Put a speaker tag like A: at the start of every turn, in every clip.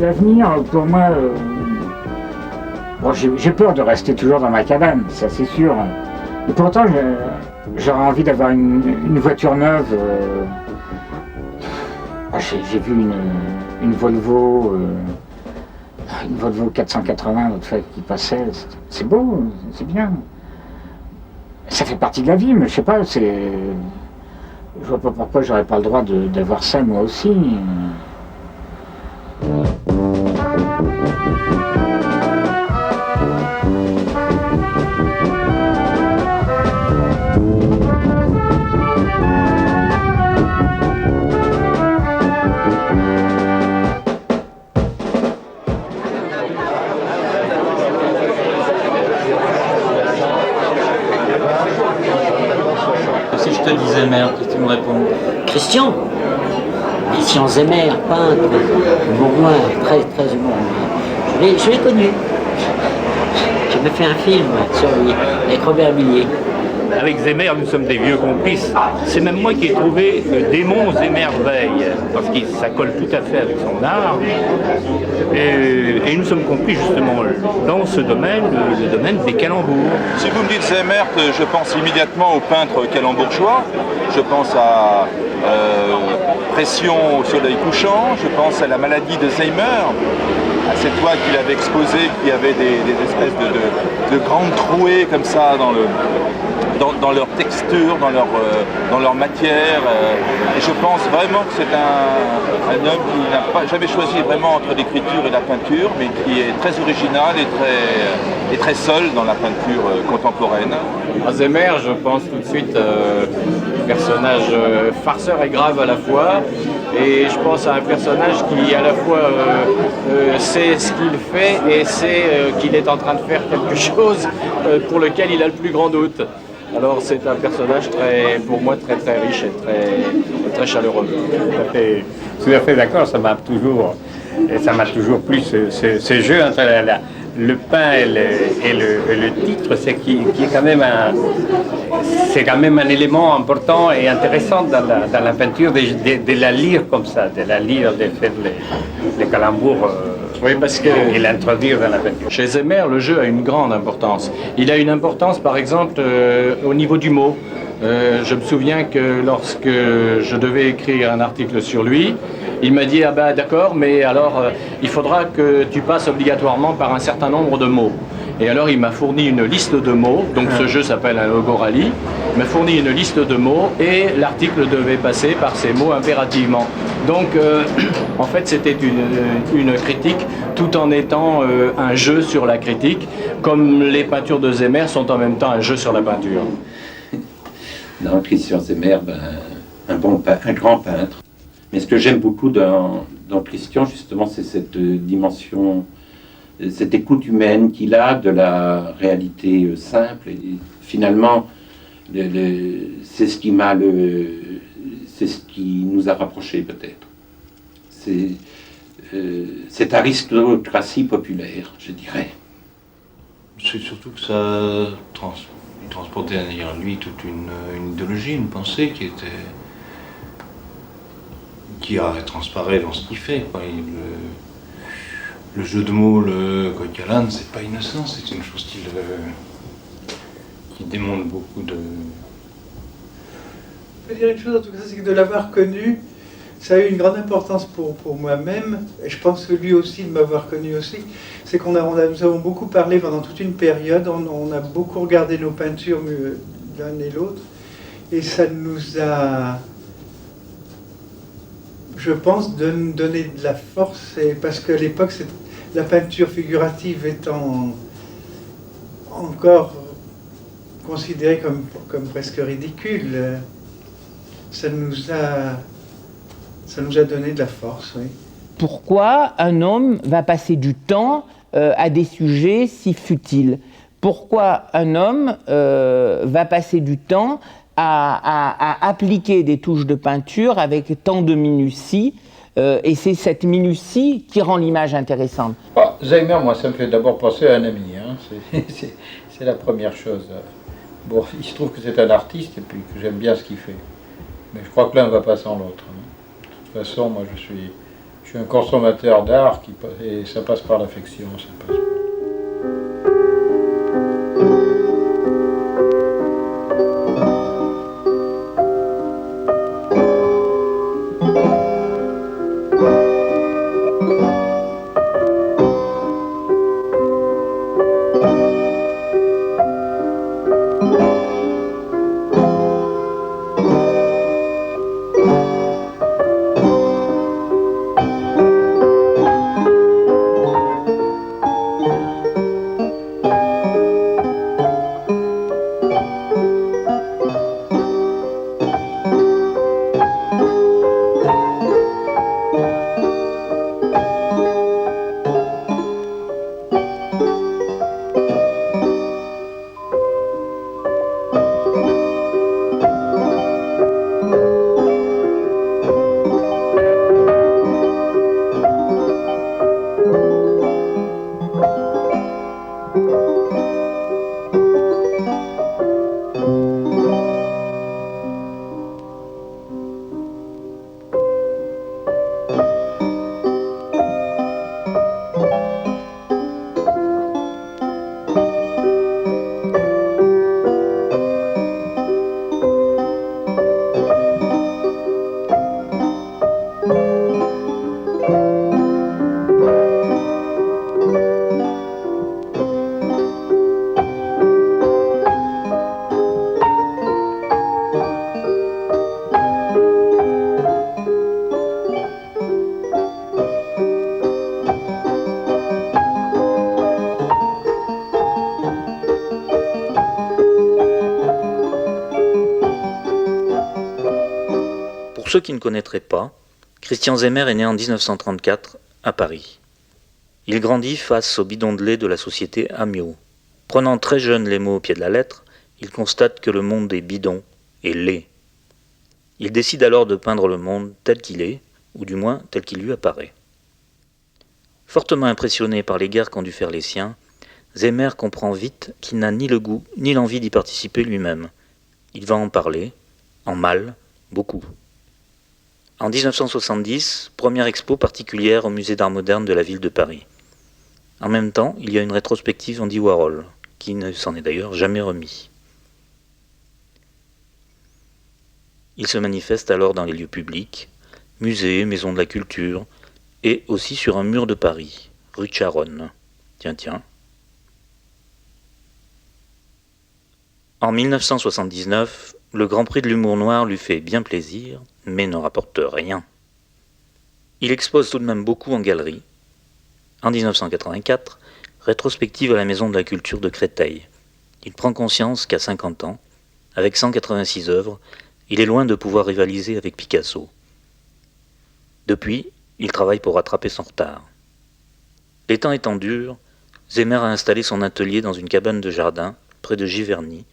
A: L'avenir, pour moi, bon, j'ai peur de rester toujours dans ma cabane, ça c'est sûr. Et pourtant, j'aurais envie d'avoir une voiture neuve. J'ai vu une Volvo 480 l'autre fois qui passait. C'est beau, c'est bien. Ça fait partie de la vie, mais je sais pas, je vois pas pourquoi j'aurais pas le droit d'avoir ça moi aussi.
B: Si je te dis Zémer, qu'est-ce que tu me réponds?
C: Christian Zémer, peintre, bourgeois, très très humour. Je l'ai connu. J'ai même fait un film sur lui, avec Robert Billier.
D: Avec Zémer, nous sommes des vieux complices. C'est même moi qui ai trouvé le démon Zémerveille, parce que ça colle tout à fait avec son art. Et nous sommes complices justement dans ce domaine, le domaine des calembours.
E: Si vous me dites Zémer, je pense immédiatement au peintre calembourgeois. Je pense à Pression au soleil couchant, je pense à la maladie de Zémer, à cette toile qu'il avait exposée, qui avait des espèces de grandes trouées comme ça dans leur texture, dans leur matière. Et je pense vraiment que c'est un homme qui n'a pas jamais choisi vraiment entre l'écriture et la peinture, mais qui est très original et très seul dans la peinture contemporaine.
F: À Zémer, je pense tout de suite personnage farceur et grave à la fois. Et je pense à un personnage qui à la fois sait ce qu'il fait et sait qu'il est en train de faire quelque chose pour lequel il a le plus grand doute. Alors c'est un personnage pour moi très très riche et très chaleureux.
G: Tout à fait d'accord, ça m'a toujours plu ce jeu entre le pain et le titre, c'est quand même un élément important et intéressant dans la peinture de la lire comme ça, de la lire, de faire les calembours.
F: Oui, parce que
G: et l'introduire dans la peinture.
F: Chez Zémer, le jeu a une grande importance. Il a une importance, par exemple, au niveau du mot. Je me souviens que lorsque je devais écrire un article sur lui, il m'a dit « Ah ben d'accord, mais alors il faudra que tu passes obligatoirement par un certain nombre de mots. » Et alors il m'a fourni une liste de mots, donc ce jeu s'appelle un logorally. Il m'a fourni une liste de mots et l'article devait passer par ces mots impérativement. Donc en fait c'était une critique tout en étant un jeu sur la critique, comme les peintures de Zémer sont en même temps un jeu sur la peinture.
H: Non, Christian Zémer, un grand peintre. Mais ce que j'aime beaucoup dans Christian, justement, c'est cette dimension, cette écoute humaine qu'il a de la réalité simple. Et finalement, c'est ce qui nous a rapprochés peut-être. C'est cette aristocratie populaire, je dirais.
B: C'est surtout que ça transportait derrière lui toute une idéologie, une pensée qui transparaît dans ce qu'il fait, quoi. Le jeu de mots, le coq à l'âne, c'est pas innocent, c'est une chose qui démontre beaucoup de...
I: Je peux dire une chose en tout cas, c'est que de l'avoir connu, ça a eu une grande importance pour moi-même, et je pense que lui aussi de m'avoir connu aussi. C'est nous avons beaucoup parlé pendant toute une période, on a beaucoup regardé nos peintures l'un et l'autre, et ça nous a, je pense, donné de la force, parce qu'à l'époque, la peinture figurative étant encore considérée comme presque ridicule, ça nous a donné de la force, oui.
J: Pourquoi un homme va passer du temps à des sujets si futiles? Pourquoi un homme va passer du temps à appliquer des touches de peinture avec tant de minutie, et c'est cette minutie qui rend l'image intéressante.
G: Zémer, moi, ça me fait d'abord penser à un ami, hein. C'est la première chose.
K: Bon, il se trouve que c'est un artiste et puis que j'aime bien ce qu'il fait. Mais je crois que l'un ne va pas sans l'autre. Hein. De toute façon, moi je suis un consommateur d'art et ça passe par l'affection. Ça passe.
L: Pour ceux qui ne connaîtraient pas, Christian Zeymer est né en 1934 à Paris. Il grandit face au bidon de lait de la société Amiot. Prenant très jeune les mots au pied de la lettre, il constate que le monde est bidon et laid. Il décide alors de peindre le monde tel qu'il est, ou du moins tel qu'il lui apparaît. Fortement impressionné par les guerres qu'ont dû faire les siens, Zeymer comprend vite qu'il n'a ni le goût ni l'envie d'y participer lui-même. Il va en parler, en mal, beaucoup. En 1970, première expo particulière au musée d'art moderne de la ville de Paris. En même temps, il y a une rétrospective Andy Warhol, qui ne s'en est d'ailleurs jamais remis. Il se manifeste alors dans les lieux publics, musées, maisons de la culture, et aussi sur un mur de Paris, rue de Charonne. Tiens. En 1979, le Grand Prix de l'humour noir lui fait bien plaisir, mais ne rapporte rien. Il expose tout de même beaucoup en galerie. En 1984, rétrospective à la Maison de la Culture de Créteil. Il prend conscience qu'à 50 ans, avec 186 œuvres, il est loin de pouvoir rivaliser avec Picasso. Depuis, il travaille pour rattraper son retard. Les temps étant durs, Zeymer a installé son atelier dans une cabane de jardin, près de Giverny,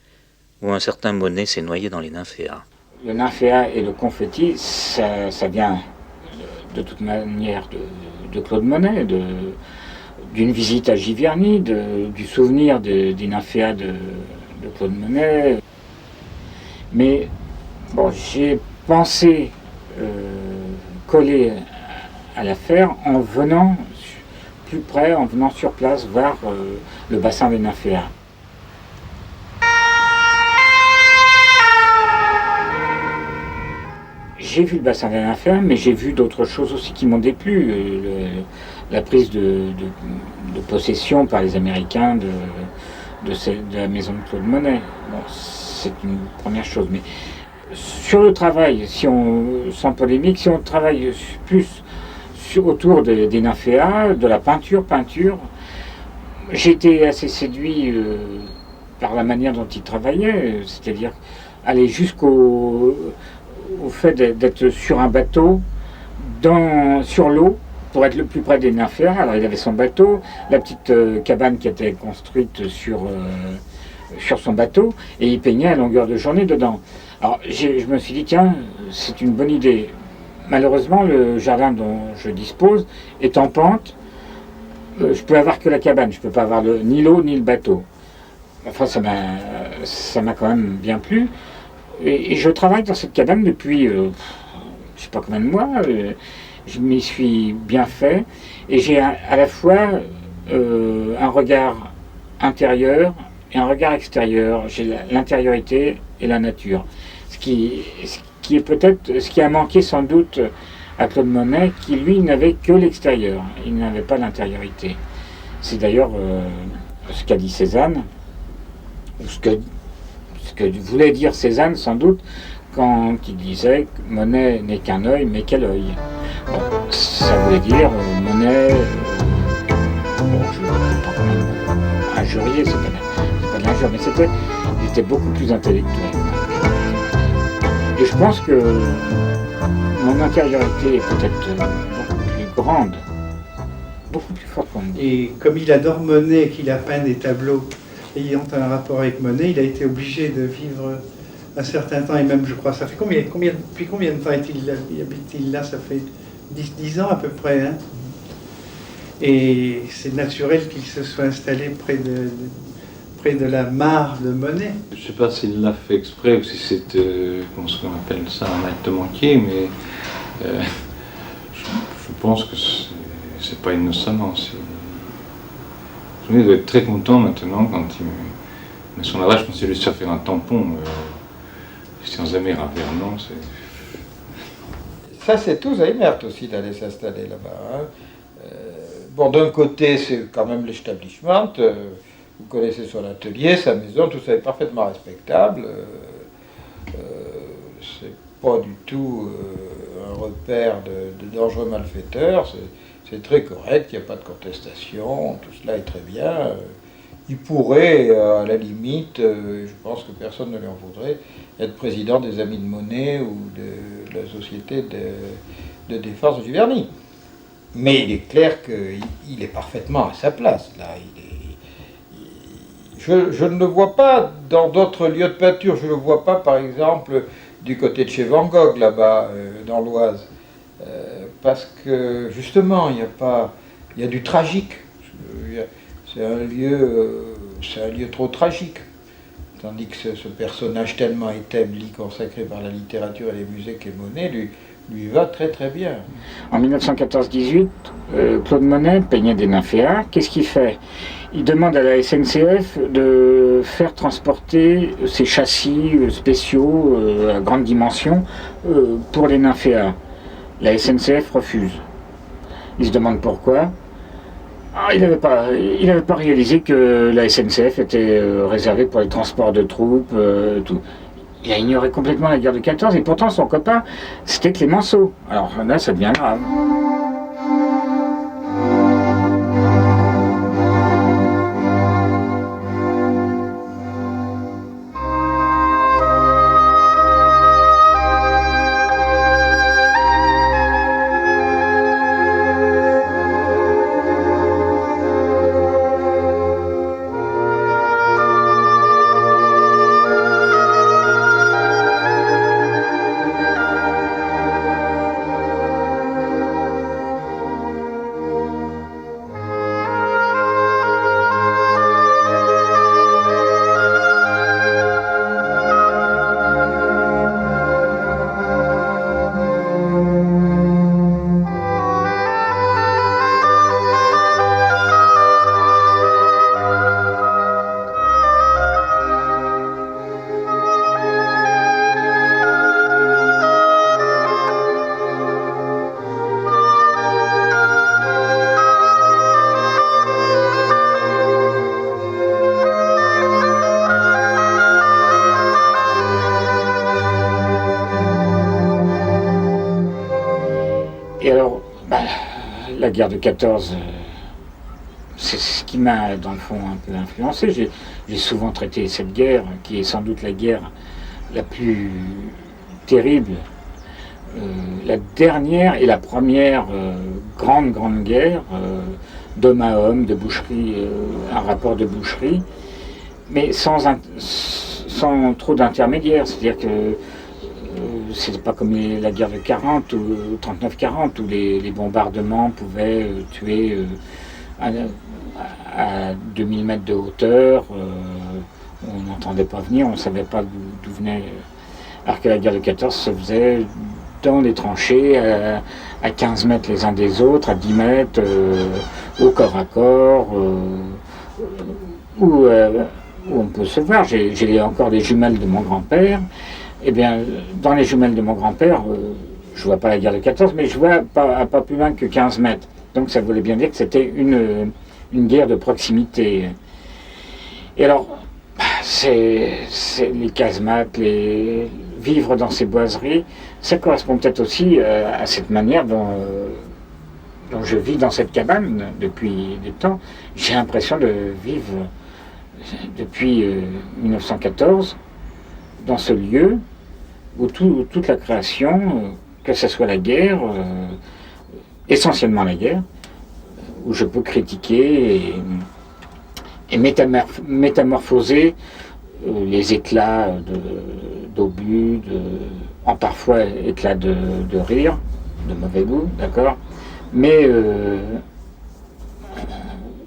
L: où un certain Monet s'est noyé dans les nymphéas.
A: Le nymphéa et le confetti, ça vient de toute manière de Claude Monet, d'une visite à Giverny, du souvenir des nymphéas de Claude Monet. Mais bon, j'ai pensé coller à l'affaire en venant plus près, en venant sur place vers le bassin des nymphéas. J'ai vu le bassin des nymphéas, mais j'ai vu d'autres choses aussi qui m'ont déplu. La prise de possession par les Américains de la maison de Claude Monet. Bon, c'est une première chose. Mais sur le travail, sans polémique, si on travaille plus autour des nymphéas, de la peinture, j'ai été assez séduit par la manière dont il travaillait, c'est-à-dire aller jusqu'au fait d'être sur un bateau, sur l'eau, pour être le plus près des nymphéas. Alors il avait son bateau, la petite cabane qui était construite sur son bateau, et il peignait à longueur de journée dedans. Alors je me suis dit, tiens, c'est une bonne idée. Malheureusement, le jardin dont je dispose est en pente. Je peux avoir que la cabane, je peux pas avoir ni l'eau ni le bateau. enfin, ça m'a quand même bien plu. Et je travaille dans cette cabane depuis, je sais pas combien de mois. Je m'y suis bien fait. Et j'ai à la fois un regard intérieur et un regard extérieur. J'ai l'intériorité et la nature. Ce qui est peut-être, ce qui a manqué sans doute à Claude Monet, qui lui n'avait que l'extérieur. Il n'avait pas l'intériorité. C'est d'ailleurs ce qu'a dit Cézanne, ou ce que voulait dire Cézanne sans doute, quand il disait que Monet n'est qu'un œil, mais quel œil. Bon, ça voulait dire Monet, bon, je ne vais pas quand même injurier, c'est pas de l'injure, mais il était beaucoup plus intellectuel. Et je pense que mon intériorité est peut-être beaucoup plus grande, beaucoup plus forte que moi.
I: Et comme il adore Monet, qu'il a peint des tableaux ayant un rapport avec Monet, il a été obligé de vivre un certain temps, et même je crois, ça fait depuis combien de temps habite-t-il là? Ça fait 10 ans à peu près, hein. Et c'est naturel qu'il se soit installé près de la mare de Monet.
B: Je ne sais pas s'il l'a fait exprès ou si c'est, comment est-ce qu'on appelle ça, un acte manqué, mais je pense que c'est pas innocemment. Il doit être très content maintenant quand il met son adresse. Je pense qu'il lui se faire un tampon. Christian Zeymer à Vernon,
K: Ça, c'est tout Zeymert aussi d'aller s'installer là-bas. Hein. Bon, d'un côté, c'est quand même l'establishment. Vous connaissez son atelier, sa maison, tout ça est parfaitement respectable. C'est pas du tout un repère de dangereux malfaiteurs. C'est très correct, il n'y a pas de contestation, tout cela est très bien. Il pourrait, à la limite, je pense que personne ne lui en voudrait, être président des Amis de Monet ou de la Société de défense de Giverny. Mais il est clair qu'il est parfaitement à sa place, là. Je ne le vois pas dans d'autres lieux de peinture. Je ne le vois pas, par exemple, du côté de chez Van Gogh, là-bas, dans l'Oise. Parce que, justement, il y a du tragique. C'est un lieu trop tragique. Tandis que ce personnage tellement établi, consacré par la littérature et les musées qu'est Monet, lui va très très bien.
A: En 1914-18, Claude Monet peignait des nymphéas. Qu'est-ce qu'il fait? Il demande à la SNCF de faire transporter ses châssis spéciaux à grande dimension pour les nymphéas. La SNCF refuse. Il se demande pourquoi. Il n'avait pas réalisé que la SNCF était réservée pour les transports de troupes, tout. Il a ignoré complètement la guerre de 14 et pourtant son copain, c'était Clémenceau. Alors là, ça devient grave. Et alors, la guerre de 14, c'est ce qui m'a, dans le fond, un peu influencé. J'ai souvent traité cette guerre, qui est sans doute la guerre la plus terrible, la dernière et la première grande guerre, d'homme à homme, de boucherie, un rapport de boucherie, mais sans trop d'intermédiaires. C'est-à-dire que c'est pas comme la guerre de 40 ou 39-40 où les bombardements pouvaient tuer à 2000 mètres de hauteur On n'entendait pas venir, on ne savait pas d'où venait. Alors que la guerre de 14 se faisait dans les tranchées, à 15 mètres les uns des autres, à 10 mètres, au corps à corps, où on peut se voir. J'ai encore les jumelles de mon grand-père. Eh bien, dans les jumelles de mon grand-père, je vois pas la guerre de 14, mais je vois pas plus loin que 15 mètres. Donc ça voulait bien dire que c'était une guerre de proximité. Et alors, c'est les casemates, vivre dans ces boiseries, ça correspond peut-être aussi à cette manière dont je vis dans cette cabane depuis des temps. J'ai l'impression de vivre depuis 1914 dans ce lieu où toute la création, que ce soit la guerre, essentiellement la guerre, où je peux critiquer et métamorphoser les éclats d'obus, en parfois éclats de rire, de mauvais goût, d'accord, mais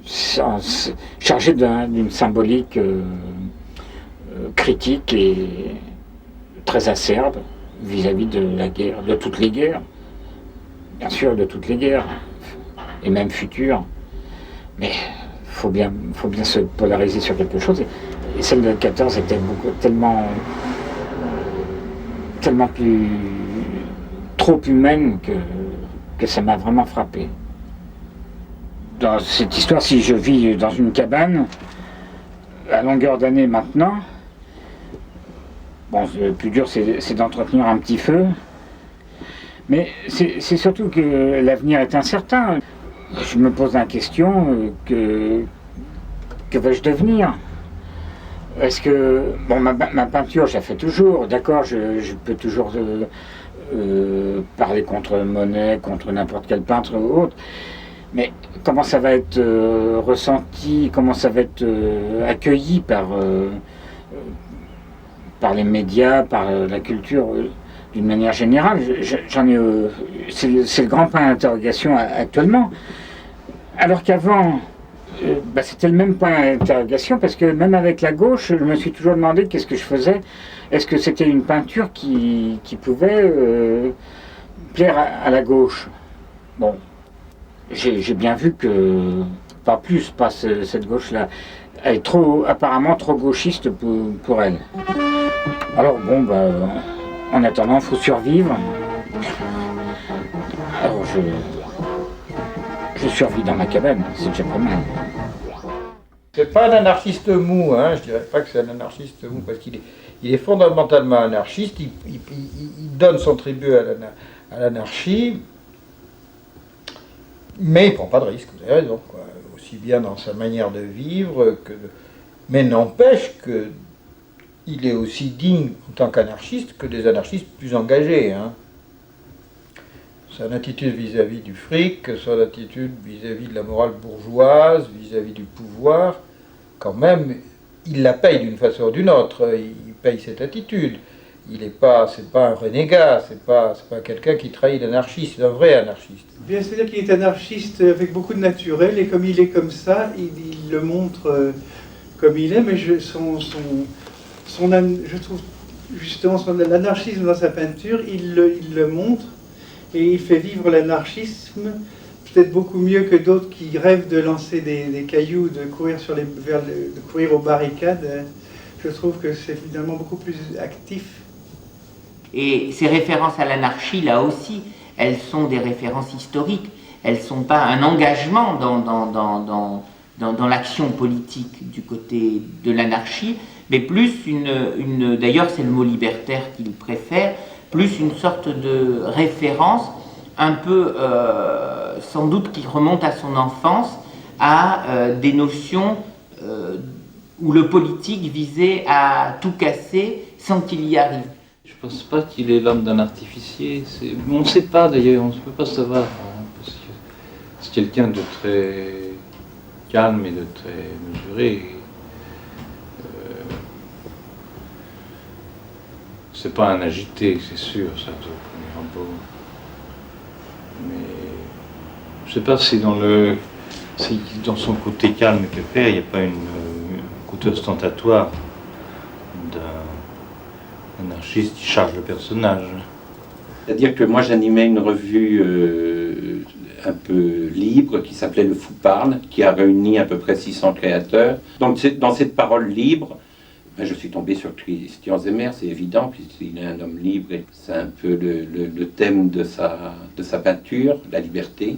A: chargé d'une symbolique critique et très acerbe vis-à-vis de la guerre, de toutes les guerres, bien sûr de toutes les guerres, et même futures, mais faut bien se polariser sur quelque chose, et celle de 14 était tellement plus trop humaine que ça m'a vraiment frappé. Dans cette histoire, si je vis dans une cabane, à longueur d'année maintenant, bon, le plus dur c'est d'entretenir un petit feu, mais c'est surtout que l'avenir est incertain. Je me pose la question, que vais-je devenir? Est-ce que, bon, ma peinture, je la fais toujours, d'accord, je peux toujours parler contre Monet, contre n'importe quel peintre ou autre, mais comment ça va être ressenti, comment ça va être accueilli par les médias, par la culture d'une manière générale, c'est le grand point d'interrogation actuellement. Alors qu'avant, c'était le même point d'interrogation, parce que même avec la gauche, je me suis toujours demandé qu'est-ce que je faisais. Est-ce que c'était une peinture qui pouvait plaire à la gauche? Bon, j'ai bien vu que, pas cette gauche-là, elle est apparemment trop gauchiste pour elle. Alors bon, en attendant, il faut survivre. Alors je survis dans ma cabane, c'est déjà pas mal.
K: C'est pas un anarchiste mou, hein. Je dirais pas que c'est un anarchiste mou, parce qu'il est fondamentalement anarchiste, il donne son tribut à l'anarchie, mais il prend pas de risque, vous avez raison, quoi. Aussi bien dans sa manière de vivre, mais n'empêche qu'il est aussi digne en tant qu'anarchiste que des anarchistes plus engagés, hein. Son attitude vis-à-vis du fric, son attitude vis-à-vis de la morale bourgeoise, vis-à-vis du pouvoir, quand même, il la paye d'une façon ou d'une autre. Il paye cette attitude. C'est pas un renégat, c'est pas quelqu'un qui trahit l'anarchiste, c'est un vrai anarchiste.
I: Bien, c'est-à-dire qu'il est anarchiste avec beaucoup de naturel, et comme il est comme ça, il le montre comme il est, mais je trouve justement l'anarchisme dans sa peinture, il le montre. Et il fait vivre l'anarchisme peut-être beaucoup mieux que d'autres qui rêvent de lancer des cailloux, de courir de courir aux barricades. Je trouve que c'est finalement beaucoup plus actif.
J: Et ces références à l'anarchie, là aussi, elles sont des références historiques. Elles ne sont pas un engagement dans l'action politique du côté de l'anarchie, mais plus d'ailleurs c'est le mot libertaire qu'il préfère, plus une sorte de référence, un peu sans doute qui remonte à son enfance, à des notions où le politique visait à tout casser sans qu'il y arrive.
H: Je ne pense pas qu'il est l'homme d'un artificier. On ne sait pas d'ailleurs, on ne peut pas savoir. Hein, parce que c'est quelqu'un de très calme et de très mesuré. C'est pas un agité, c'est sûr, ça, au premier abord. Mais je sais pas si dans son côté calme et pépère, il n'y a pas un côté ostentatoire
B: Un artiste qui charge le personnage.
H: C'est-à-dire que moi j'animais une revue un peu libre qui s'appelait Le Fou Parle, qui a réuni à peu près 600 créateurs. Donc dans cette parole libre, ben, je suis tombé sur Christian Zemmer, c'est évident, puisqu'il est un homme libre et c'est un peu le thème de sa peinture, la liberté.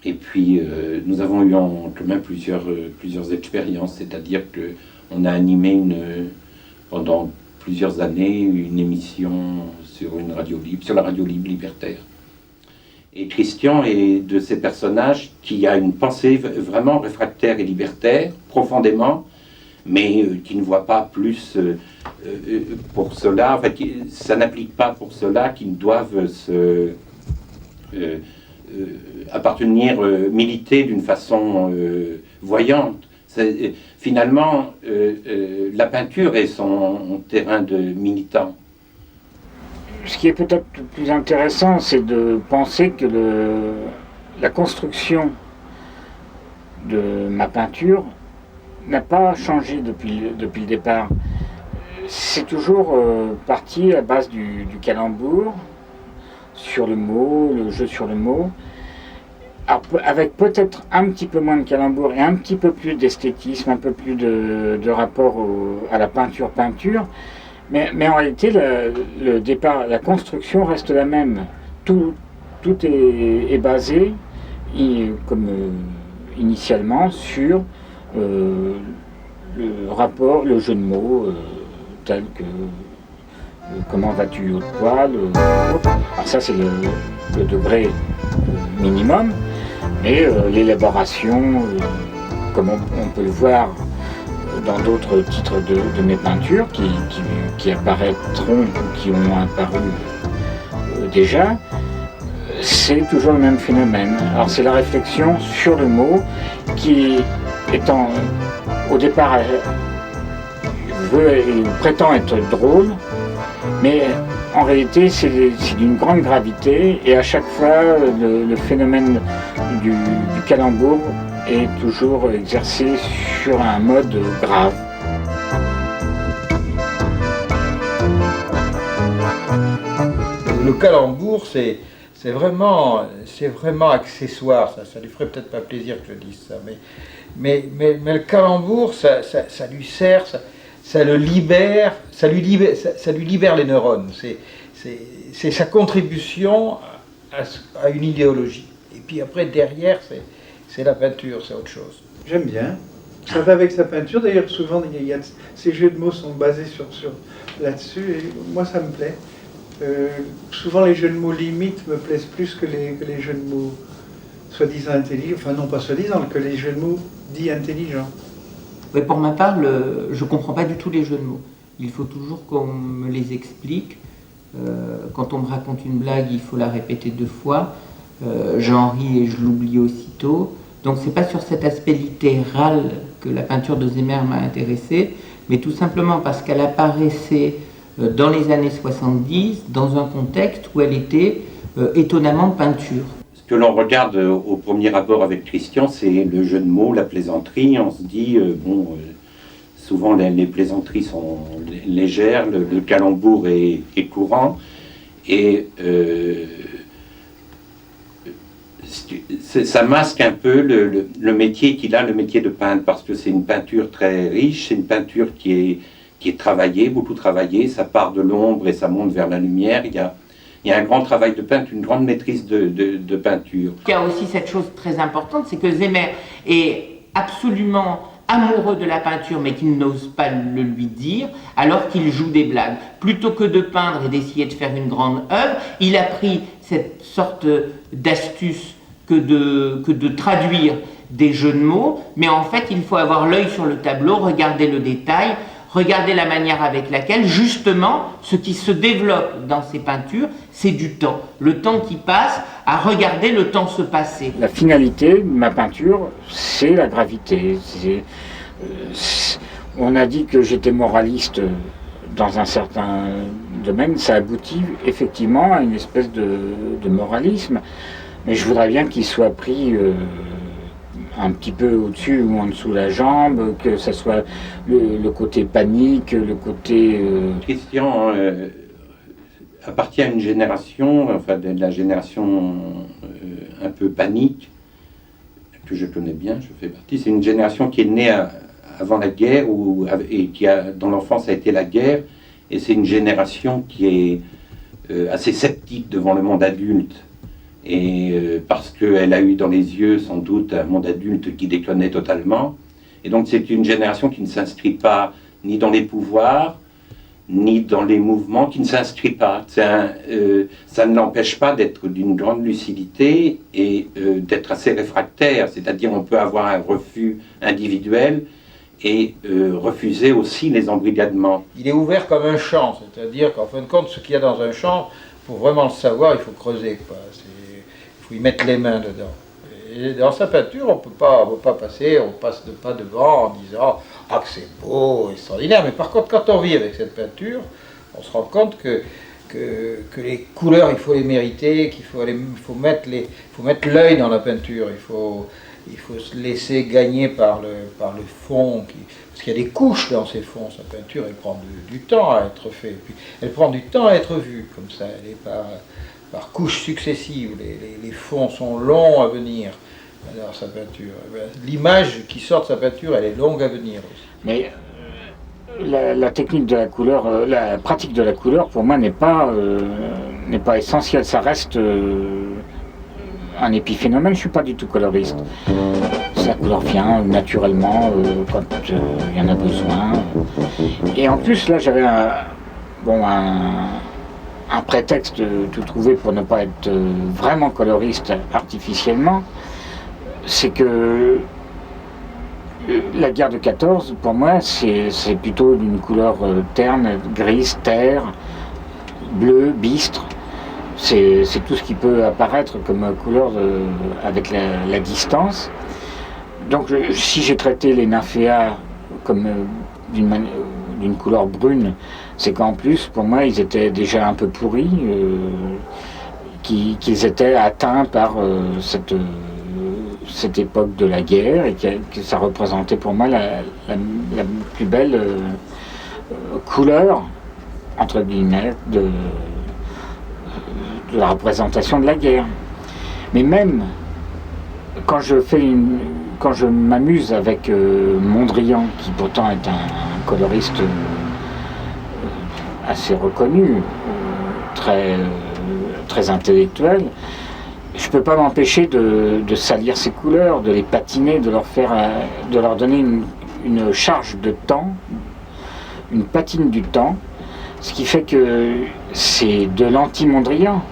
H: Et puis nous avons eu en commun plusieurs expériences, c'est-à-dire qu'on a animé pendant plusieurs années une émission sur une radio libre, sur la radio libre libertaire. Et Christian est de ces personnages qui a une pensée vraiment réfractaire et libertaire, profondément, mais qui ne voit pas plus pour cela, en fait, ça n'applique pas pour cela qu'ils doivent appartenir, militer d'une façon voyante. Finalement, la peinture est son terrain de militant.
A: Ce qui est peut-être plus intéressant, c'est de penser que la construction de ma peinture n'a pas changé depuis le départ. C'est toujours parti à base du calembour, sur le mot, le jeu sur le mot, avec peut-être un petit peu moins de calembour et un petit peu plus d'esthétisme, un peu plus de rapport à la peinture. Mais en réalité, le départ, la construction reste la même. Tout est basé, comme initialement, sur le rapport, le jeu de mots, tel que comment vas-tu au poil. Alors ça, c'est le degré minimum, mais l'élaboration, comme on peut le voir dans d'autres titres de mes peintures qui apparaîtront ou qui ont apparu déjà, c'est toujours le même phénomène. Alors c'est la réflexion sur le mot qui, étant au départ, prétend être drôle, mais en réalité c'est d'une grande gravité, et à chaque fois le phénomène du calembour est toujours exercé sur un mode grave.
K: Le calembour, c'est vraiment accessoire. Ça lui ferait peut-être pas plaisir que je dise ça, mais le calembour, ça lui sert, ça lui libère les neurones. C'est sa contribution à une idéologie. Et puis après, derrière, c'est la peinture, c'est autre chose.
I: J'aime bien. Ça va avec sa peinture. D'ailleurs, souvent, ces jeux de mots sont basés là-dessus. Et moi, ça me plaît. Souvent, les jeux de mots limites me plaisent plus que les jeux de mots soi-disant intelligents. Enfin, non, pas soi-disant, que les jeux de mots dits intelligents.
J: Oui, pour ma part, je ne comprends pas du tout les jeux de mots. Il faut toujours qu'on me les explique. Quand on me raconte une blague, il faut la répéter 2 fois. J'en ris et je l'oublie aussitôt. Donc c'est pas sur cet aspect littéral que la peinture de Zemmer m'a intéressé, mais tout simplement parce qu'elle apparaissait dans les années 70 dans un contexte où elle était étonnamment peinture.
H: Ce que l'on regarde au premier abord avec Christian, c'est le jeu de mots, la plaisanterie. On se dit, souvent les plaisanteries sont légères, le calembour est courant, et ça masque un peu le métier qu'il a, le métier de peintre, parce que c'est une peinture très riche, c'est une peinture qui est travaillée, beaucoup travaillée, ça part de l'ombre et ça monte vers la lumière. Il y a un grand travail de peintre, une grande maîtrise de peinture.
J: Il y a aussi cette chose très importante, c'est que Zemmer est absolument amoureux de la peinture, mais qu'il n'ose pas le lui dire, alors qu'il joue des blagues. Plutôt que de peindre et d'essayer de faire une grande œuvre, il a pris cette sorte d'astuce que de traduire des jeux de mots, mais en fait, il faut avoir l'œil sur le tableau, regarder le détail, regarder la manière avec laquelle, justement, ce qui se développe dans ces peintures, c'est du temps. Le temps qui passe à regarder le temps se passer.
A: La finalité de ma peinture, c'est la gravité. On a dit que j'étais moraliste dans un certain domaine, ça aboutit effectivement à une espèce de moralisme, mais je voudrais bien qu'il soit pris un petit peu au-dessus ou en dessous de la jambe, que ce soit le côté panique, le côté...
H: Christian appartient à une génération, enfin de la génération un peu panique, que je connais bien, je fais partie. C'est une génération qui est née avant la guerre et dont l'enfance a été la guerre, et c'est une génération qui est assez sceptique devant le monde adulte, et parce qu'elle a eu dans les yeux sans doute un monde adulte qui déconnait totalement, et donc c'est une génération qui ne s'inscrit pas ni dans les pouvoirs, ni dans les mouvements, qui ne s'inscrit pas. Ça ne l'empêche pas d'être d'une grande lucidité et d'être assez réfractaire, c'est-à-dire on peut avoir un refus individuel et refuser aussi les embrigadements.
K: Il est ouvert comme un champ, c'est-à-dire qu'en fin de compte, ce qu'il y a dans un champ, pour vraiment le savoir, il faut creuser, quoi. Il faut y mettre les mains dedans. Et dans sa peinture, on peut pas passer, on passe pas devant en disant « Ah, que c'est beau, extraordinaire ». Mais par contre, quand on vit avec cette peinture, on se rend compte que les couleurs, il faut les mériter, qu'il faut mettre l'œil dans la peinture, il faut se laisser gagner par le fond, parce qu'il y a des couches dans ces fonds. Sa peinture, elle prend du temps à être faite, puis elle prend du temps à être vue, comme ça, elle est par couches successives, les fonds sont longs à venir dans sa peinture. L'image qui sort de sa peinture, elle est longue à venir aussi.
A: Mais la technique de la couleur, la pratique de la couleur, pour moi, n'est pas essentielle. Ça reste un épiphénomène. Je ne suis pas du tout coloriste. La couleur vient naturellement quand il y en a besoin. Et en plus, là, j'avais un prétexte tout trouvé pour ne pas être vraiment coloriste artificiellement, c'est que la guerre de 14, pour moi, c'est plutôt d'une couleur terne, grise, terre, bleu, bistre. C'est tout ce qui peut apparaître comme couleur avec la distance. Donc si j'ai traité les nymphéas comme d'une couleur brune, c'est qu'en plus, pour moi, ils étaient déjà un peu pourris, qu'ils étaient atteints par cette époque de la guerre, et que ça représentait pour moi la plus belle couleur, entre guillemets, de la représentation de la guerre. Mais même quand je m'amuse avec Mondrian, qui pourtant est un coloriste assez reconnu, très intellectuel, je ne peux pas m'empêcher de salir ces couleurs, de les patiner, de leur donner une charge de temps, une patine du temps, ce qui fait que c'est de l'anti-Mondrian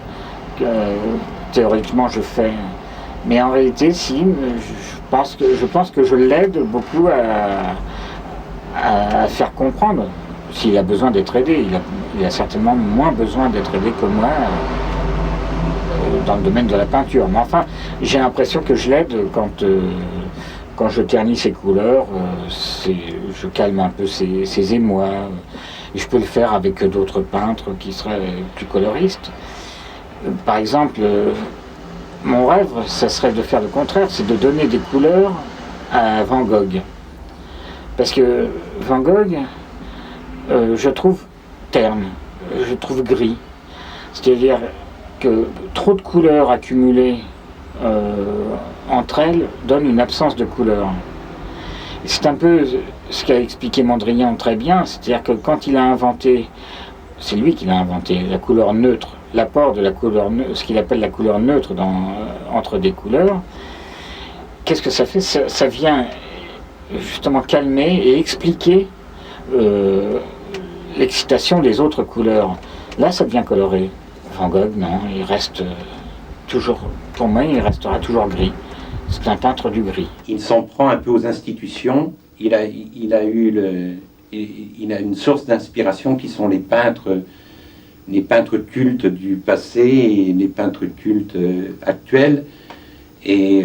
A: que théoriquement je fais. Mais en réalité, si, je pense que je l'aide beaucoup à faire comprendre. S'il a besoin d'être aidé, il a certainement moins besoin d'être aidé que moi dans le domaine de la peinture. Mais enfin, j'ai l'impression que je l'aide quand je ternis ses couleurs, je calme un peu ses émois. Et je peux le faire avec d'autres peintres qui seraient plus coloristes. Par exemple, mon rêve, ça serait de faire le contraire, c'est de donner des couleurs à Van Gogh. Parce que Van Gogh, je trouve terne, je trouve gris. C'est-à-dire que trop de couleurs accumulées entre elles donnent une absence de couleur. C'est un peu ce qu'a expliqué Mondrian très bien, c'est-à-dire que quand il a inventé, c'est lui qui l'a inventé, la couleur neutre, l'apport de la couleur neutre, ce qu'il appelle la couleur neutre entre des couleurs, qu'est-ce que ça fait? Ça vient justement calmer et expliquer l'excitation des autres couleurs. Là, ça devient coloré. Van Gogh, non, il reste toujours, pour moi, il restera toujours gris. C'est un peintre du gris.
H: Il s'en prend un peu aux institutions. Il a une source d'inspiration qui sont les peintres cultes du passé et les peintres cultes actuels. Et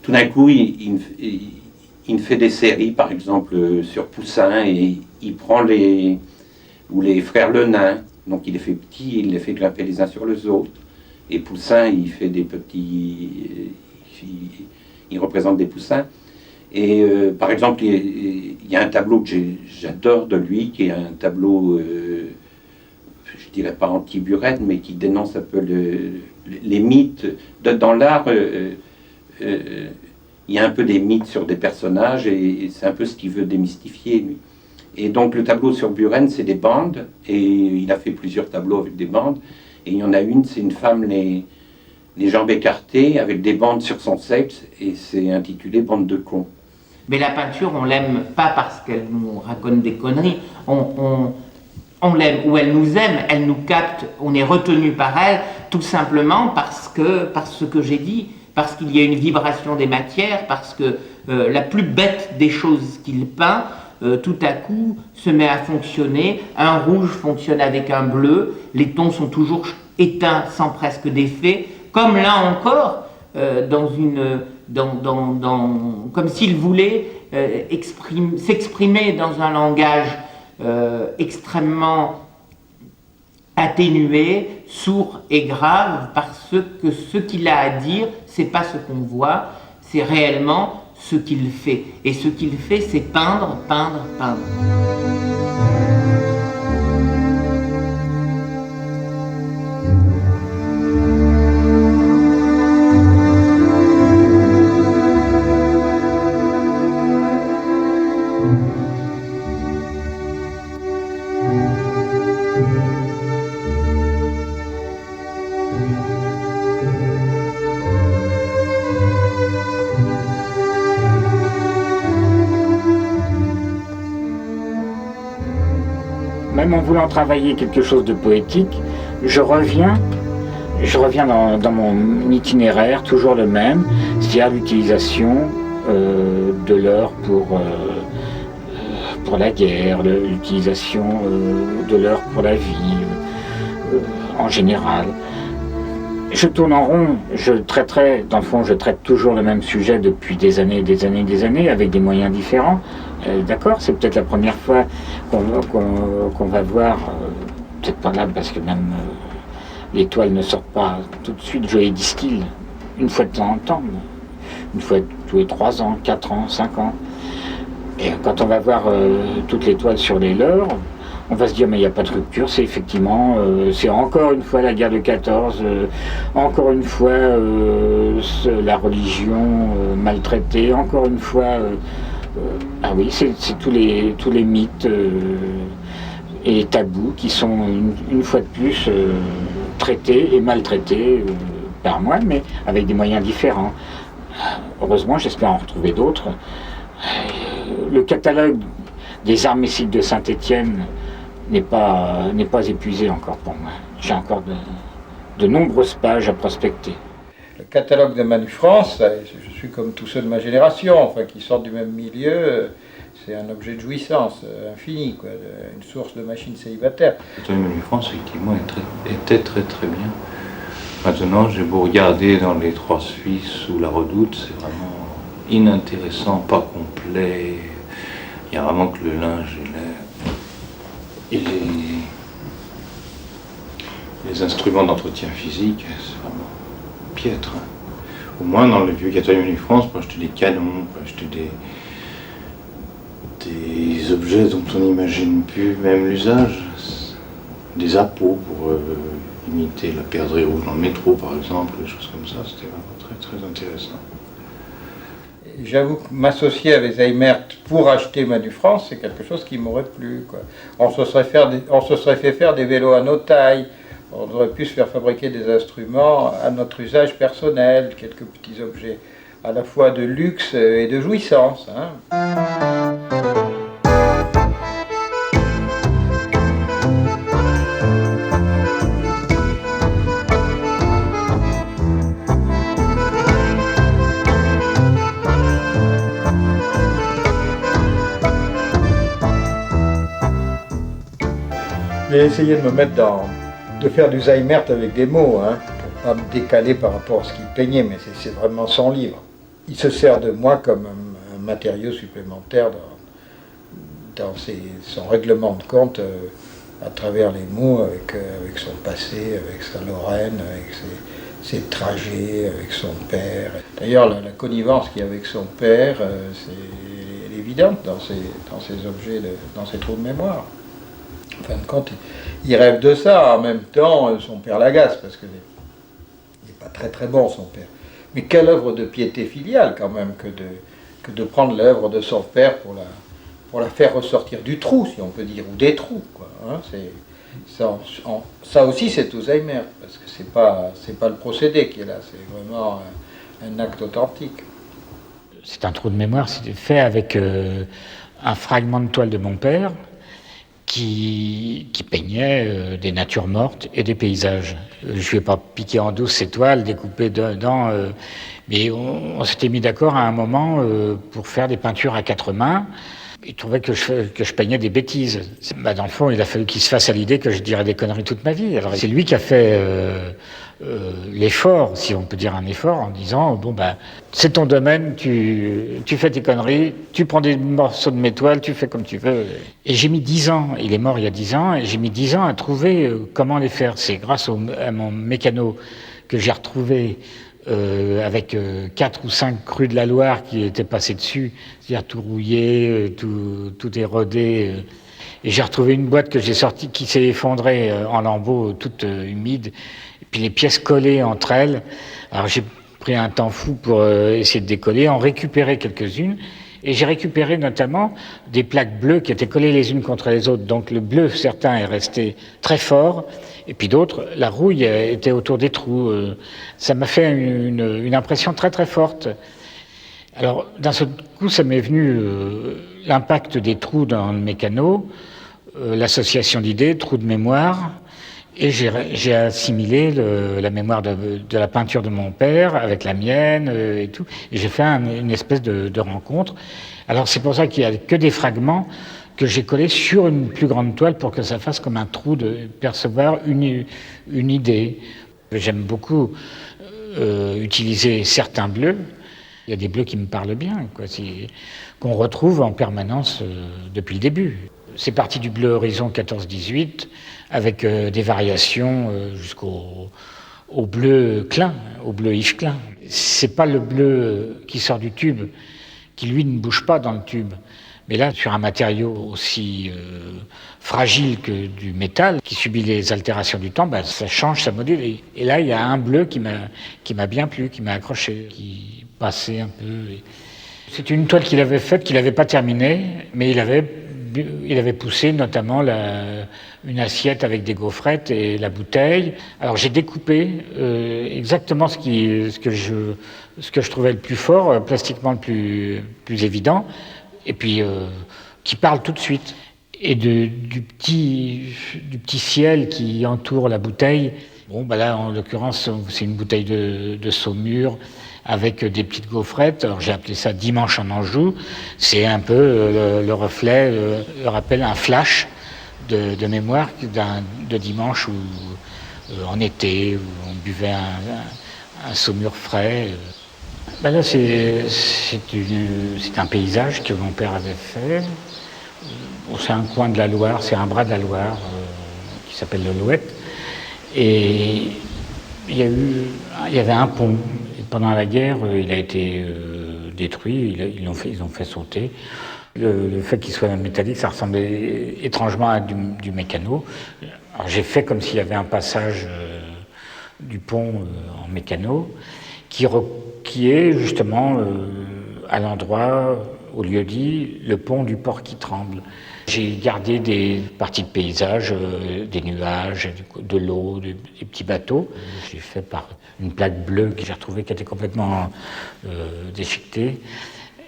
H: tout d'un coup, il fait des séries, par exemple sur Poussin, et il prend les frères Le Nain. Donc il les fait petits, il les fait grimper les uns sur les autres. Et Poussin, il fait des petits... il représente des poussins. Et par exemple, il y a un tableau que j'adore de lui, qui est un tableau, je dirais pas anti-Buren, mais qui dénonce un peu les mythes. Dans l'art, il y a un peu des mythes sur des personnages, et c'est un peu ce qu'il veut démystifier, lui. Et donc le tableau sur Buren, c'est des bandes, et il a fait plusieurs tableaux avec des bandes, et il y en a une, c'est une femme les jambes écartées, avec des bandes sur son sexe, et c'est intitulé « Bande de cons ».
J: Mais la peinture, on l'aime pas parce qu'elle nous raconte des conneries, on l'aime ou elle nous aime, elle nous capte, on est retenu par elle, tout simplement parce que j'ai dit, parce qu'il y a une vibration des matières, parce que la plus bête des choses qu'il peint, tout à coup se met à fonctionner, un rouge fonctionne avec un bleu, les tons sont toujours éteints sans presque d'effet, comme là encore, comme s'il voulait s'exprimer dans un langage extrêmement atténué, sourd et grave, parce que ce qu'il a à dire, c'est pas ce qu'on voit, c'est réellement ce qu'il fait. Et ce qu'il fait, c'est peindre, peindre, peindre.
A: Même en voulant travailler quelque chose de poétique, je reviens dans mon itinéraire, toujours le même, c'est-à-dire l'utilisation de l'heure pour la guerre, l'utilisation de l'heure pour la vie, en général. Je tourne en rond, je traite toujours le même sujet depuis des années, avec des moyens différents. D'accord, c'est peut-être la première fois qu'on va voir, peut-être pas là parce que même les toiles ne sortent pas tout de suite, Joey Distill, une fois de temps en temps, une fois tous les 3 ans, 4 ans, 5 ans. Et quand on va voir toutes les toiles sur les leurs, on va se dire mais il n'y a pas de rupture, c'est effectivement, c'est encore une fois la guerre de 14, encore une fois la religion maltraitée, encore une fois... ah oui, c'est tous les mythes et tabous qui sont une fois de plus traités et maltraités par moi, mais avec des moyens différents. Heureusement, j'espère en retrouver d'autres. Le catalogue des arts messiques de Saint-Étienne n'est pas épuisé encore pour moi. J'ai encore de nombreuses pages à prospecter.
K: Le catalogue de Manu France, je suis comme tous ceux de ma génération, enfin qui sortent du même milieu, c'est un objet de jouissance infini, quoi, une source de machines célibataires.
B: Le catalogue de Manu France, effectivement, était très très bien. Maintenant, j'ai beau regarder dans les Trois Suisses ou La Redoute, c'est vraiment inintéressant, pas complet. Il n'y a vraiment que le linge et les instruments d'entretien physique, c'est vraiment piètre. Au moins dans le vieux catalogue de France, pour acheter des canons, pour acheter des objets dont on n'imagine plus même l'usage, des appôts pour imiter la perdrix rouge dans le métro par exemple, des choses comme ça, c'était vraiment très très intéressant.
K: J'avoue que m'associer avec Zeimert pour acheter Manu France, c'est quelque chose qui m'aurait plu, quoi. On se serait fait faire des vélos à nos tailles. On aurait pu se faire fabriquer des instruments à notre usage personnel, quelques petits objets à la fois de luxe et de jouissance. J'ai essayé de me mettre de faire du Zeimert avec des mots, pour pas me décaler par rapport à ce qu'il peignait, mais c'est vraiment son livre. Il se sert de moi comme un matériau supplémentaire dans son règlement de compte à travers les mots, avec son passé, avec sa Lorraine, avec ses trajets avec son père. D'ailleurs, la connivence qu'il y a avec son père, elle est évidente dans ces objets, dans ces trous de mémoire. En fin de compte, il rêve de ça. En même temps, son père l'agace, parce qu'il n'est pas très très bon, son père. Mais quelle œuvre de piété filiale, quand même, que de prendre l'œuvre de son père pour la faire ressortir du trou, si on peut dire, ou des trous, quoi. Hein, ça aussi, c'est Alzheimer, parce que c'est pas le procédé qui est là, c'est vraiment un acte authentique.
A: C'est un trou de mémoire, c'est fait avec un fragment de toile de mon père qui peignait des natures mortes et des paysages. Je ne lui ai pas piqué en douce ces toiles, découpées dedans, mais on s'était mis d'accord à un moment pour faire des peintures à 4 mains. Il trouvait que je peignais des bêtises. Dans le fond, il a fallu qu'il se fasse à l'idée que je dirais des conneries toute ma vie. Alors c'est lui qui a fait l'effort, si on peut dire un effort, en disant c'est ton domaine, tu fais tes conneries, tu prends des morceaux de mes toiles, tu fais comme tu veux. Et j'ai mis 10 ans, il est mort il y a 10 ans, et j'ai mis 10 ans à trouver comment les faire. C'est grâce à mon mécano que j'ai retrouvé avec 4 ou 5 crues de la Loire qui étaient passées dessus, c'est-à-dire tout rouillé, tout érodé. Et j'ai retrouvé une boîte que j'ai sortie qui s'est effondrée en lambeaux, toute humide, et puis les pièces collées entre elles. Alors j'ai pris un temps fou pour essayer de décoller, en récupérer quelques-unes, et j'ai récupéré notamment des plaques bleues qui étaient collées les unes contre les autres. Donc le bleu, certain, est resté très fort, et puis d'autres, la rouille était autour des trous. Ça m'a fait une impression très très forte. Alors d'un seul coup, ça m'est venu l'impact des trous dans le mécano, l'association d'idées, trous de mémoire, et j'ai assimilé la mémoire de la peinture de mon père avec la mienne et tout, et j'ai fait une espèce de rencontre. Alors c'est pour ça qu'il n'y a que des fragments que j'ai collés sur une plus grande toile pour que ça fasse comme un trou de percevoir une idée. J'aime beaucoup utiliser certains bleus. Il y a des bleus qui me parlent bien, qu'on retrouve en permanence depuis le début. C'est parti du bleu horizon 14-18, avec des variations jusqu'au bleu Klein, au bleu Yves Klein. C'est pas le bleu qui sort du tube, qui lui ne bouge pas dans le tube. Mais là, sur un matériau aussi fragile que du métal, qui subit les altérations du temps, ça change, ça module. Et là, il y a un bleu qui m'a bien plu, qui m'a accroché, qui passait un peu. C'est une toile qu'il avait faite, qu'il n'avait pas terminée, mais il avait poussé notamment une assiette avec des gaufrettes et la bouteille. Alors j'ai découpé exactement ce que je trouvais le plus fort, plastiquement le plus évident, et puis qui parle tout de suite. Et du petit ciel qui entoure la bouteille. Là, en l'occurrence, c'est une bouteille de Saumur avec des petites gaufrettes. Alors j'ai appelé ça Dimanche en Anjou. C'est un peu le reflet, le rappel, un flash de mémoire de dimanche en été, où on buvait un Saumur frais. Là, c'est un paysage que mon père avait fait. C'est un coin de la Loire, c'est un bras de la Loire qui s'appelle le Louette. Et il y avait un pont. Et pendant la guerre, il a été détruit, ils ont fait sauter. Le fait qu'il soit métallique, ça ressemblait étrangement à du mécano. Alors j'ai fait comme s'il y avait un passage du pont en mécano qui est justement à l'endroit, au lieu-dit, le pont du port qui tremble. J'ai gardé des parties de paysage, des nuages, de l'eau, des petits bateaux. J'ai fait par une plaque bleue que j'ai retrouvée qui était complètement déchiquetée.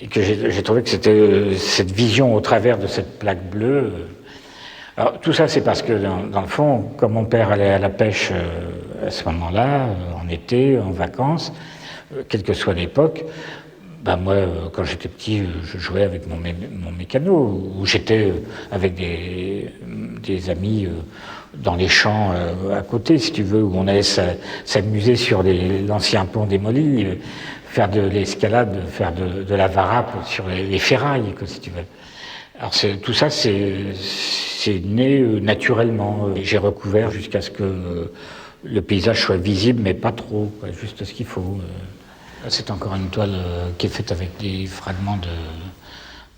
A: Et que j'ai trouvé que c'était cette vision au travers de cette plaque bleue. Alors tout ça, c'est parce que dans le fond, comme mon père allait à la pêche à ce moment-là, en été, en vacances, quelle que soit l'époque, moi, quand j'étais petit, je jouais avec mon mécano, ou j'étais avec des amis dans les champs à côté, si tu veux, où on allait s'amuser sur l'ancien pont démoli, faire de l'escalade, faire de la varap sur les ferrailles, si tu veux. Alors tout ça, c'est né naturellement. J'ai recouvert jusqu'à ce que le paysage soit visible, mais pas trop, quoi, juste ce qu'il faut. C'est encore une toile qui est faite avec des fragments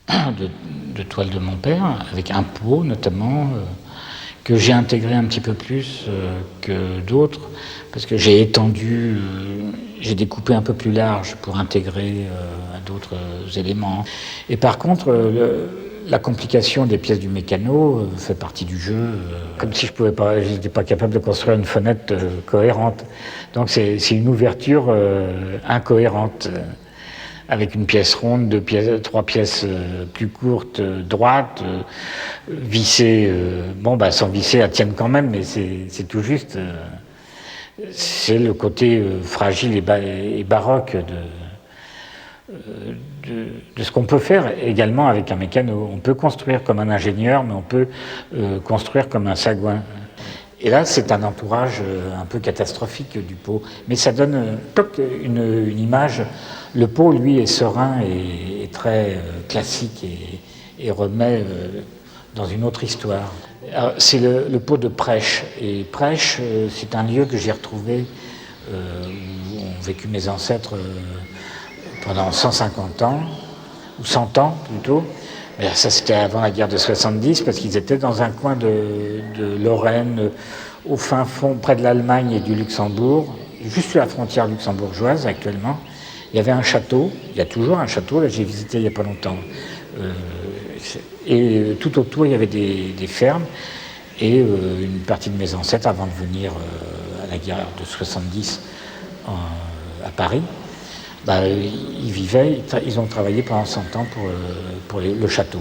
A: de toile de mon père, avec un pot notamment, que j'ai intégré un petit peu plus que d'autres, parce que j'ai étendu, j'ai découpé un peu plus large pour intégrer à d'autres éléments. Et par contre, la complication des pièces du mécano fait partie du jeu, comme si je n'étais pas capable de construire une fenêtre cohérente. Donc c'est une ouverture incohérente, avec une pièce ronde, trois pièces plus courtes, droites, vissées. Sans visser, elles tiennent quand même, mais c'est tout juste. C'est le côté fragile et baroque de ce qu'on peut faire également avec un mécano. On peut construire comme un ingénieur, mais on peut construire comme un sagouin. Et là, c'est un entourage un peu catastrophique du pot. Mais ça donne une image. Le pot, lui, est serein et très classique et remet dans une autre histoire. C'est le pot de Prêche. Et Prêche, c'est un lieu que j'ai retrouvé où ont vécu mes ancêtres pendant 150 ans, ou 100 ans plutôt. Mais ça, c'était avant la guerre de 70, parce qu'ils étaient dans un coin de Lorraine, au fin fond, près de l'Allemagne et du Luxembourg, juste à la frontière luxembourgeoise actuellement. Il y avait un château, il y a toujours un château, là j'ai visité il n'y a pas longtemps. Et tout autour, il y avait des fermes, et une partie de mes ancêtres, avant de venir à la guerre de 70 à Paris, ils vivaient, ils ont travaillé pendant 100 ans pour le château.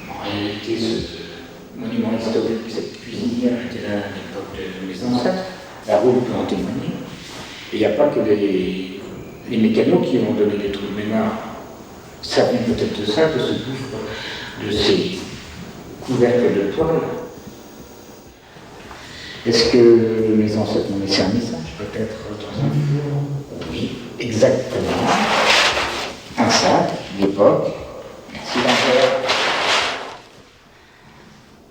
A: En réalité, ce monument historique, cette cuisinière était là à l'époque de mes ancêtres. La roue peut en témoigner. Et il n'y a pas que les mécanos qui ont donné des trous de mémoire. Ça vient peut-être de ça, de ce gouffre, de ces couvercles de toile. Est-ce que mes ancêtres m'ont laissé un message, peut-être, dans un jour? Oui, exactement. Un sac d'époque. Merci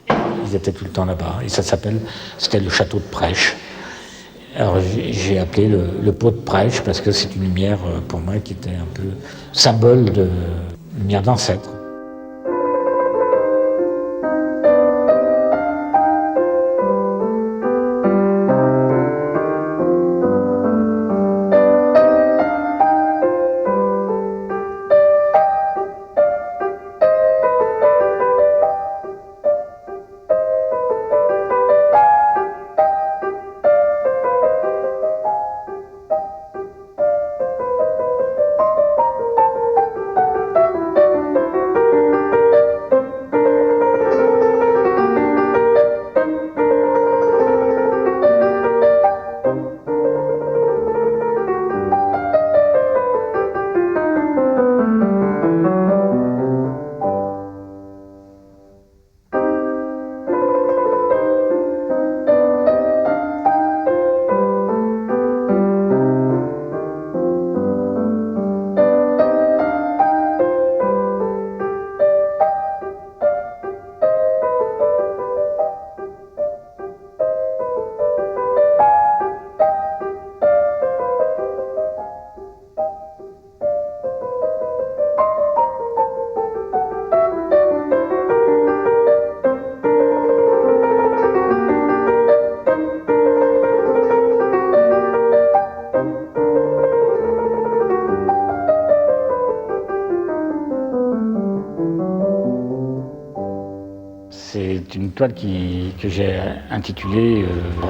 A: d'en. Ils étaient tout le temps là-bas. Et ça c'était le château de Prêche. Alors j'ai appelé le pot de Prêche parce que c'est une lumière pour moi qui était un peu symbole de lumière d'ancêtre. C'est une toile que j'ai intitulée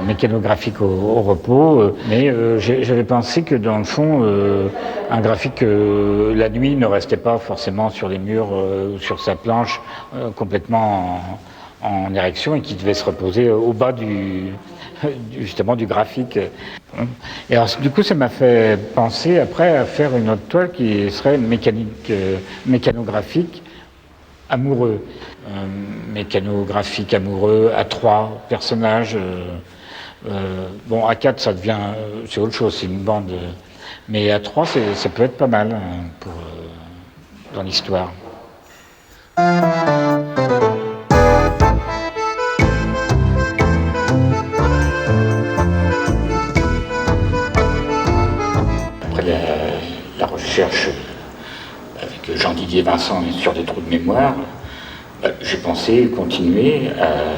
A: mécanographique au repos, mais j'avais pensé que dans le fond, un graphique la nuit ne restait pas forcément sur les murs ou sur sa planche complètement en érection et qui devait se reposer au bas justement du graphique. Et alors du coup ça m'a fait penser après à faire une autre toile qui serait mécanographique amoureux, mécanographique amoureux, à 3 personnages. Bon, à 4, ça devient, c'est autre chose, c'est une bande. Mais à 3, ça peut être pas mal dans l'histoire. Après la recherche avec Jean-Didier Vincent sur des trous de mémoire, j'ai pensé continuer à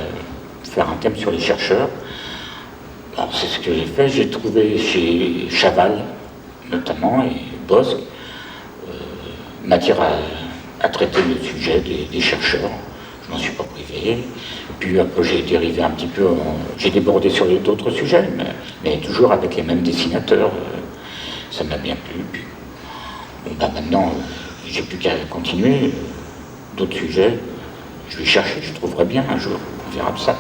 A: faire un thème sur les chercheurs. Alors, c'est ce que j'ai fait. J'ai trouvé chez Chaval, notamment, et Bosc, matière à traiter le sujet des chercheurs. Je m'en suis pas privé. Et puis après, j'ai dérivé un petit peu, j'ai débordé sur d'autres sujets, mais toujours avec les mêmes dessinateurs. Ça m'a bien plu. Puis, bon, maintenant, j'ai plus qu'à continuer. D'autres sujets, je vais chercher, je trouverai bien un jour. On verra de ça.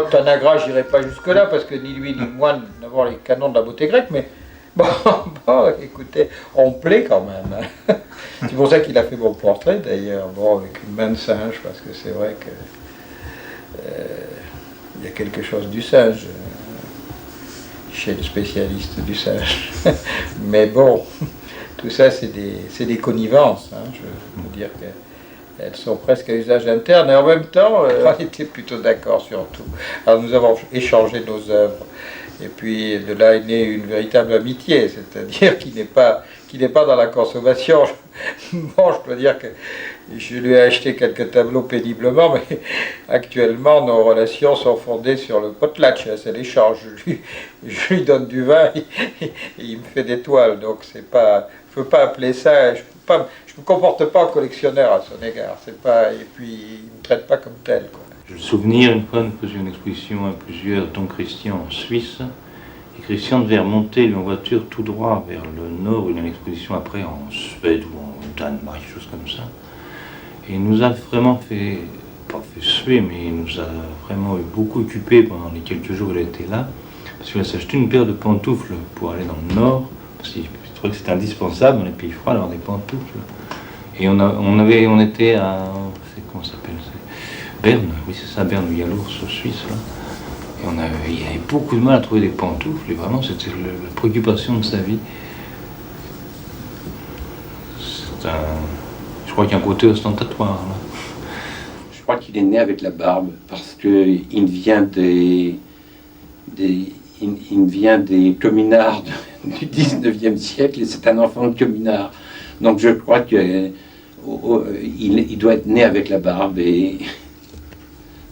K: Tanagra, j'irai pas jusque-là, parce que ni lui ni moi n'avons les canons de la beauté grecque, mais bon, écoutez, on plaît quand même. C'est pour ça qu'il a fait mon portrait, d'ailleurs, bon, avec une main de singe, parce que c'est vrai que il y a quelque chose du singe chez le spécialiste du singe. Mais bon, tout ça, c'est des connivences, hein, je veux dire que elles sont presque à usage interne, et en même temps, on était plutôt d'accord sur tout. Alors nous avons échangé nos œuvres, et puis de là est née une véritable amitié, c'est-à-dire qu'il n'est pas dans la consommation. Bon, je peux dire que je lui ai acheté quelques tableaux péniblement, mais actuellement nos relations sont fondées sur le potlatch, c'est l'échange. Je lui donne du vin et il me fait des toiles, donc c'est pas, je ne peux pas appeler ça, je ne me comporte pas en collectionneur à son égard, c'est pas, et puis il ne me traite pas comme tel, quoi.
B: J'ai le souvenir, une fois, nous faisions une exposition à plusieurs, dont Christian en Suisse, et Christian devait remonter lui en voiture tout droit vers le nord, une exposition après en Suède ou en Danemark, quelque chose comme ça. Et il nous a vraiment fait, pas fait suer, mais il nous a vraiment beaucoup occupés pendant les quelques jours où il était là, parce qu'il a acheté une paire de pantoufles pour aller dans le nord, parce qu'il trouvait que c'était indispensable dans les pays froids d'avoir des pantoufles. Et on était à, comment ça s'appelle, Berne, oui c'est ça, Berne, où il y a l'ours suisse là. Et il avait beaucoup de mal à trouver des pantoufles, et vraiment c'était la préoccupation de sa vie. Je crois qu'il y a un côté ostentatoire là.
H: Je crois qu'il est né avec la barbe, parce qu'il vient des communards du 19e siècle, et c'est un enfant de communard. Donc je crois qu'il doit être né avec la barbe, et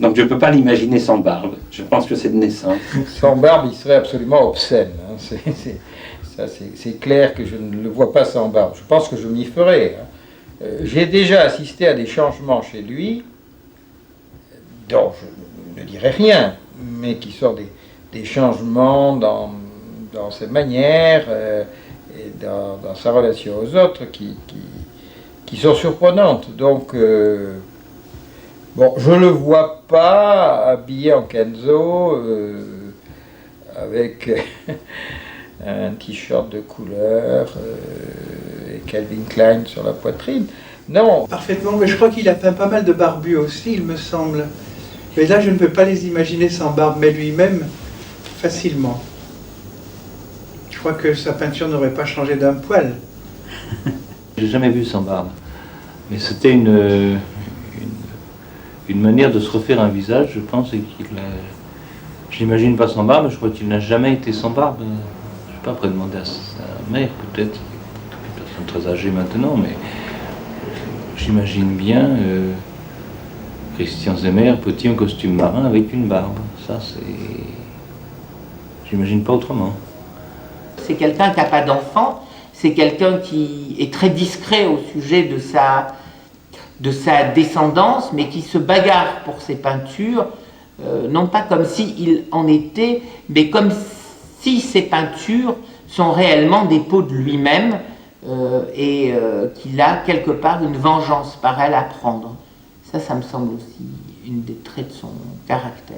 H: donc je ne peux pas l'imaginer sans barbe. Je pense que c'est de naissance.
K: Sans barbe, il serait absolument obscène. Hein. Ça, c'est clair que je ne le vois pas sans barbe. Je pense que je m'y ferai. Hein. J'ai déjà assisté à des changements chez lui, dont je ne dirai rien, mais qui sont des changements dans ses manières et dans sa relation aux autres qui sont surprenantes. Donc, bon, je ne le vois pas habillé en Kenzo avec un t-shirt de couleur et Calvin Klein sur la poitrine. Non.
I: Parfaitement, mais je crois qu'il a peint pas mal de barbus aussi, il me semble. Mais là, je ne peux pas les imaginer sans barbe, mais lui-même, facilement. Je crois que sa peinture n'aurait pas changé d'un poil.
B: J'ai jamais vu sans barbe. Mais c'était une manière de se refaire un visage, je pense, et qu'il a... Je l'imagine pas sans barbe, je crois qu'il n'a jamais été sans barbe. Je ne sais pas, après demander à sa mère, peut-être, une personne très âgée maintenant, mais j'imagine bien Christian Zemmer, petit en costume marin avec une barbe. Ça, c'est... J'imagine pas autrement.
J: C'est quelqu'un qui n'a pas d'enfant, c'est quelqu'un qui est très discret au sujet de sa descendance, mais qui se bagarre pour ses peintures, non pas comme s'il en était, mais comme si ses peintures sont réellement des peaux de lui-même et qu'il a quelque part une vengeance par elle à prendre. Ça me semble aussi une des traits de son caractère.